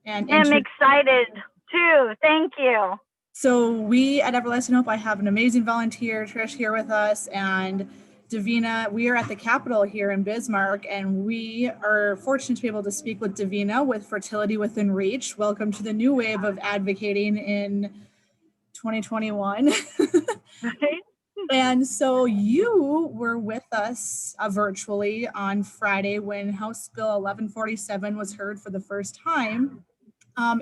and I'm excited too. Thank you. So we at Everlasting Hope, I have an amazing volunteer, Trish, here with us, and Davina. We are at the Capitol here in Bismarck, and we are fortunate to be able to speak with Davina with Fertility Within Reach. Welcome to the new wave of advocating in 2021. Right? And so you were with us virtually on Friday when House Bill 1147 was heard for the first time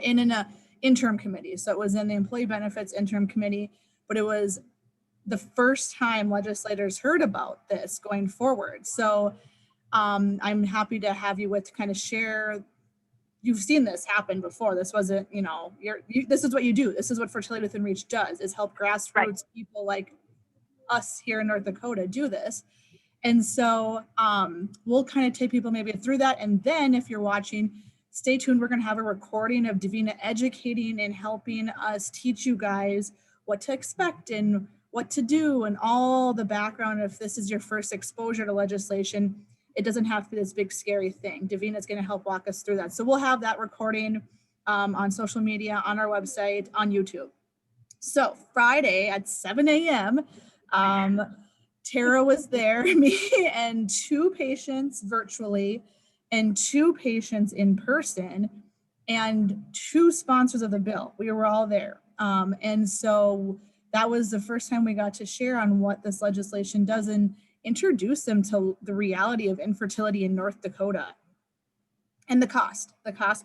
in an interim committee. So it was in the Employee Benefits Interim Committee, but it was the first time legislators heard about this going forward. So I'm happy to have you with to kind of share. You've seen this happen before. This wasn't, this is what you do. This is what Fertility Within Reach does, is help grassroots people like us here in North Dakota do this. And so we'll kind of take people maybe through that. And then if you're watching, stay tuned. We're going to have a recording of Davina educating and helping us teach you guys what to expect and what to do and all the background. If this is your first exposure to legislation, it doesn't have to be this big scary thing. Davina is going to help walk us through that. So we'll have that recording on social media, on our website, on YouTube. So Friday at 7 a.m., Tara was there, me and 2 patients virtually and 2 patients in person and 2 sponsors of the bill. We were all there. And so that was the first time we got to share on what this legislation does and introduce them to the reality of infertility in North Dakota and the cost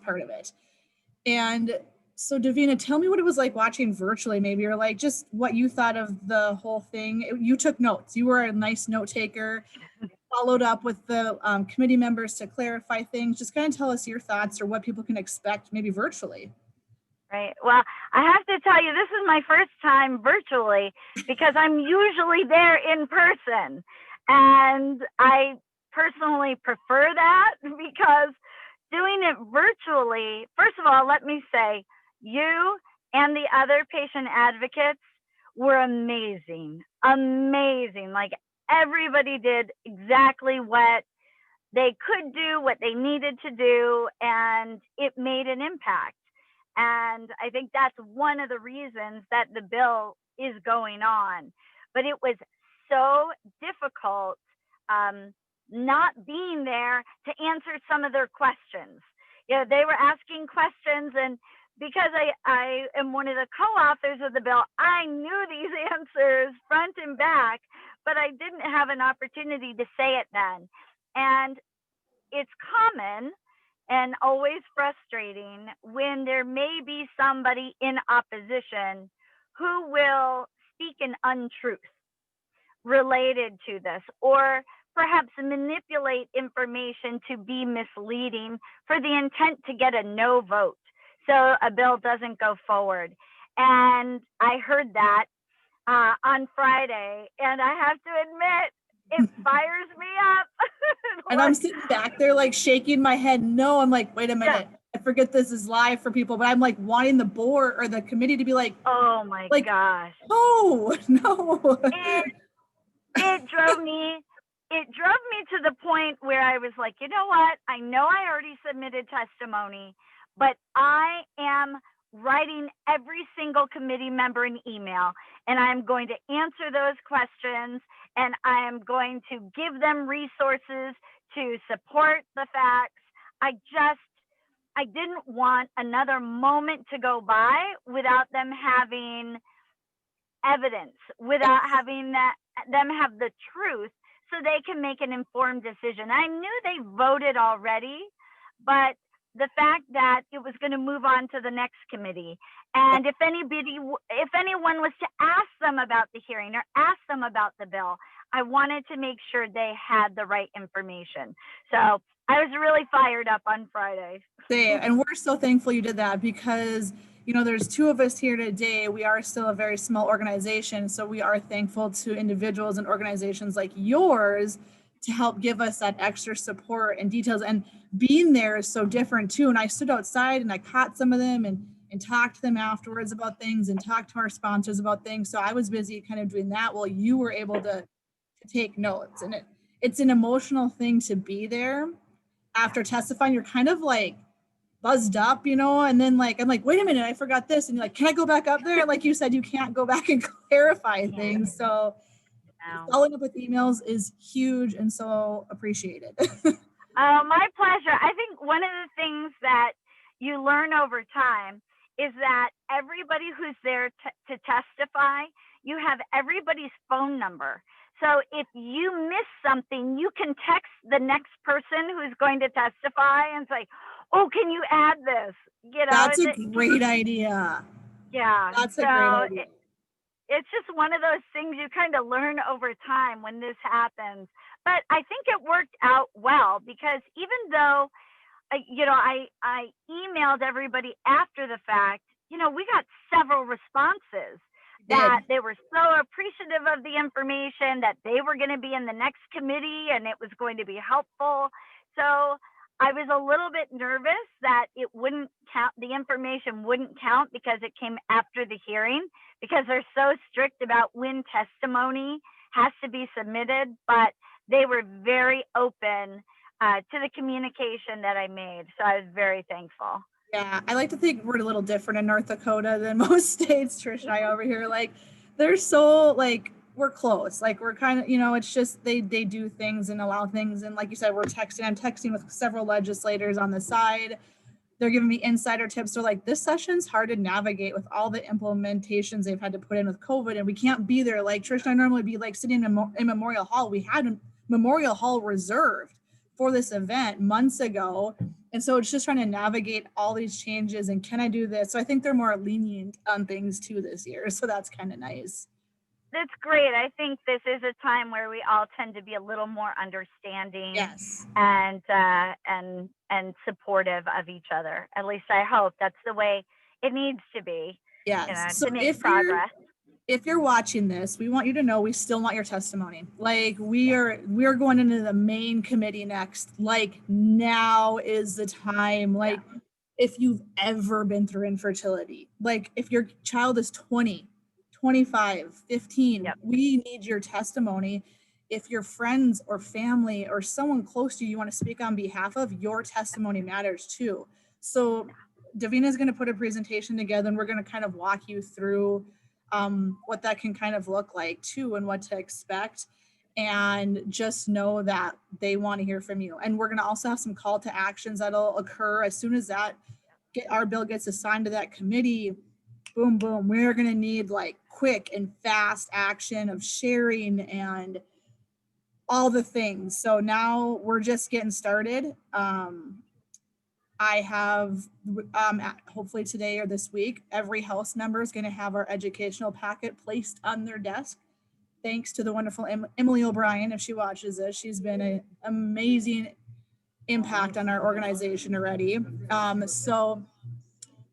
part of it. And so Davina, tell me what it was like watching virtually, maybe, or like just what you thought of the whole thing. You took notes. You were a nice note taker, followed up with the committee members to clarify things. Just kind of tell us your thoughts or what people can expect maybe virtually. Right. Well, I have to tell you, this is my first time virtually because I'm usually there in person. And I personally prefer that because doing it virtually, first of all, let me say, you and the other patient advocates were amazing, amazing. Like everybody did exactly what they could do, what they needed to do, and it made an impact. And I think that's one of the reasons that the bill is going on. But it was so difficult not being there to answer some of their questions. They were asking questions, and because I am one of the co-authors of the bill, I knew these answers front and back, but I didn't have an opportunity to say it then. And it's common and always frustrating when there may be somebody in opposition who will speak an untruth related to this, or perhaps manipulate information to be misleading for the intent to get a no vote, so a bill doesn't go forward. And I heard that on Friday, and I have to admit, it fires me up. And I'm sitting back there like shaking my head. No, I'm like, wait a minute. Yeah. I forget this is live for people, but I'm like wanting the board or the committee to be like, oh my gosh. Oh, no. It drove me to the point where I was like, you know what? I know I already submitted testimony, but I am writing every single committee member an email, and I'm going to answer those questions, and I am going to give them resources to support the facts. I didn't want another moment to go by without them having evidence, without having them have the truth so they can make an informed decision. I knew they voted already, but the fact that it was going to move on to the next committee, and if anyone was to ask them about the hearing or ask them about the bill, I wanted to make sure they had the right information. So I was really fired up on Friday. And we're so thankful you did that because, there's 2 of us here today. We are still a very small organization. So we are thankful to individuals and organizations like yours to help give us that extra support and details. And being there is so different too. And I stood outside and I caught some of them and talked to them afterwards about things and talked to our sponsors about things. So I was busy kind of doing that while you were able to take notes. And it's an emotional thing to be there after testifying. You're kind of like, buzzed up, you know, and then like, I'm like, wait a minute, I forgot this. And you're like, can I go back up there? Like you said, you can't go back and clarify things. So following up with emails is huge and so appreciated. My pleasure. I think one of the things that you learn over time is that everybody who's there to testify, you have everybody's phone number. So if you miss something, you can text the next person who's going to testify and say, "Oh, can you add this?" You know, That's a great idea. Yeah. That's a great idea. It's just one of those things you kind of learn over time when this happens. But I think it worked out well because even though, I emailed everybody after the fact, we got several responses that they were so appreciative of the information, that they were going to be in the next committee and it was going to be helpful. So I was a little bit nervous that it wouldn't count, the information wouldn't count because it came after the hearing, because they're so strict about when testimony has to be submitted. But they were very open to the communication that I made. So I was very thankful. Yeah, I like to think we're a little different in North Dakota than most states, Trish and I over here. Like, they're so, like, we're close. Like, we're kind of, it's just they do things and allow things. And like you said, I'm texting with several legislators on the side. They're giving me insider tips. They're like, this session's hard to navigate with all the implementations they've had to put in with COVID, and we can't be there. Like, Trish and I normally be like sitting in Memorial Hall. We had a Memorial Hall reserved for this event months ago. And so it's just trying to navigate all these changes and can I do this? So I think they're more lenient on things too this year. So that's kind of nice. That's great. I think this is a time where we all tend to be a little more understanding, yes, and supportive of each other. At least I hope that's the way it needs to be. Yes. So to make progress. If you're watching this, we want you to know we still want your testimony. Like, we're going into the main committee next. Like, now is the time. Like, if you've ever been through infertility, like if your child is 20, 25, 15, we need your testimony. If your friends or family or someone close to you want to speak on behalf of, your testimony matters too. So Davina is going to put a presentation together and we're going to kind of walk you through what that can kind of look like too and what to expect. And just know that they want to hear from you. And we're going to also have some call to actions that'll occur as soon as our bill gets assigned to that committee. Boom, boom. We're going to need like quick and fast action of sharing and all the things. So now we're just getting started. I have, hopefully today or this week, every House member is going to have our educational packet placed on their desk. Thanks to the wonderful Emily O'Brien. If she watches this, she's been an amazing impact on our organization already. So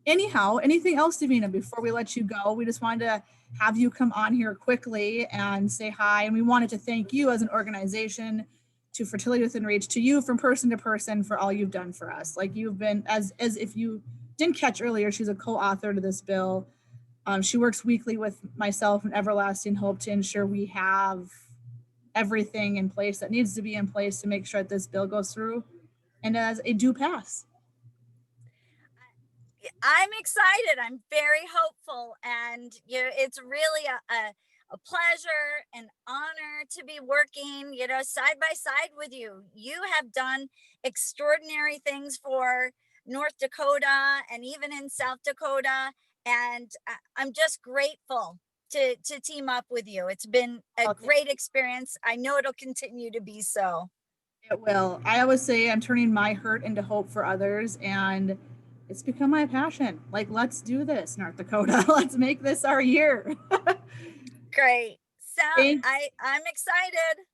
anyhow, anything else, Davina, before we let you go? We just wanted to have you come on here quickly and say hi. And we wanted to thank you as an organization, to Fertility Within Reach, to you from person to person for all you've done for us. Like, you've been, as if you didn't catch earlier, she's a co-author to this bill. She works weekly with myself and Everlasting Hope to ensure we have everything in place that needs to be in place to make sure that this bill goes through and as it do pass. I'm excited. I'm very hopeful, and it's really a pleasure and honor to be working, side by side with you. You have done extraordinary things for North Dakota and even in South Dakota, and I'm just grateful to team up with you. It's been a great experience. I know it'll continue to be so. It will. I always say I'm turning my hurt into hope for others, and it's become my passion. Like, let's do this, North Dakota. Let's make this our year. Great. So I'm excited.